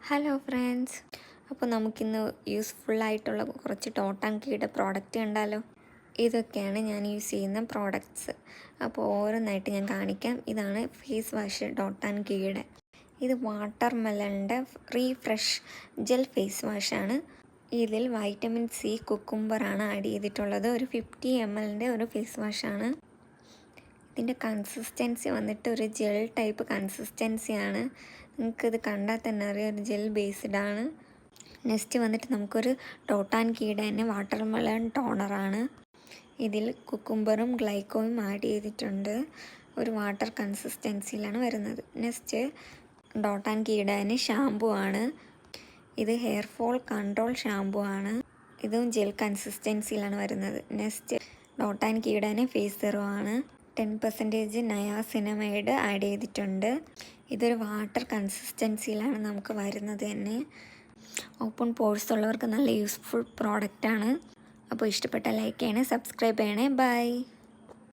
Hello friends, അപ്പോൾ നമുക്കിന്ന് യൂസ്ഫുള്ളായിട്ടുള്ള കുറച്ച് ടോട്ടൻ കീയുടെ പ്രോഡക്റ്റ് കണ്ടാലോ. ഇതൊക്കെയാണ് ഞാൻ യൂസ് ചെയ്യുന്ന പ്രോഡക്റ്റ്സ്. അപ്പോൾ ഓരോന്നായിട്ട് ഞാൻ കാണിക്കാം. ഇതാണ് ഫേസ് വാഷ് ടോട്ടൻ കീയുടെ. ഇത് വാട്ടർ മെലണിൻ്റെ റീഫ്രഷ് ജെൽ ഫേസ് വാഷാണ്. ഇതിൽ വൈറ്റമിൻ സി കുക്കുംബറാണ് ആഡ് ചെയ്തിട്ടുള്ളത്. ഒരു 50 ml ഒരു ഫേസ് വാഷാണ്. ഇതിൻ്റെ കൺസിസ്റ്റൻസി വന്നിട്ട് ഒരു ജെൽ ടൈപ്പ് കൺസിസ്റ്റൻസിയാണ്. നിങ്ങൾക്കിത് കണ്ടാൽ തന്നെ അറിയാം, ഒരു ജെൽ ബേസ്ഡ് ആണ്. നെക്സ്റ്റ് വന്നിട്ട് നമുക്കൊരു ടോട്ടാൻ കീയുടെ തന്നെ വാട്ടർ മെലൺ ടോണറാണ്. ഇതിൽ കുക്കുംബറും ഗ്ലൈക്കോയും ആഡ് ചെയ്തിട്ടുണ്ട്. ഒരു വാട്ടർ കൺസിസ്റ്റൻസിയിലാണ് വരുന്നത്. നെക്സ്റ്റ് ടോട്ടാൻ കീയുടെ തന്നെ ഷാമ്പു ആണ്. ഇത് ഹെയർ ഫോൾ കൺട്രോൾ ഷാമ്പു ആണ്. ഇതും ജെൽ കൺസിസ്റ്റൻസിയിലാണ് വരുന്നത്. നെക്സ്റ്റ് ടോട്ടാൻ കീയുടെ തന്നെ ഫേസ് സെറം ആണ്. 10% നയാസിനമൈഡ് ആഡ് ചെയ്തിട്ടുണ്ട്. ഇതൊരു വാട്ടർ കൺസിസ്റ്റൻസിയിലാണ് നമുക്ക് വരുന്നത് തന്നെ. ഓപ്പൺ പോഴ്സ് ഉള്ളവർക്ക് നല്ല യൂസ്ഫുൾ പ്രോഡക്റ്റാണ്. അപ്പോൾ ഇഷ്ടപ്പെട്ട ലൈക്ക് ചെയ്യണേ, സബ്സ്ക്രൈബ് ചെയ്യണേ. ബൈ.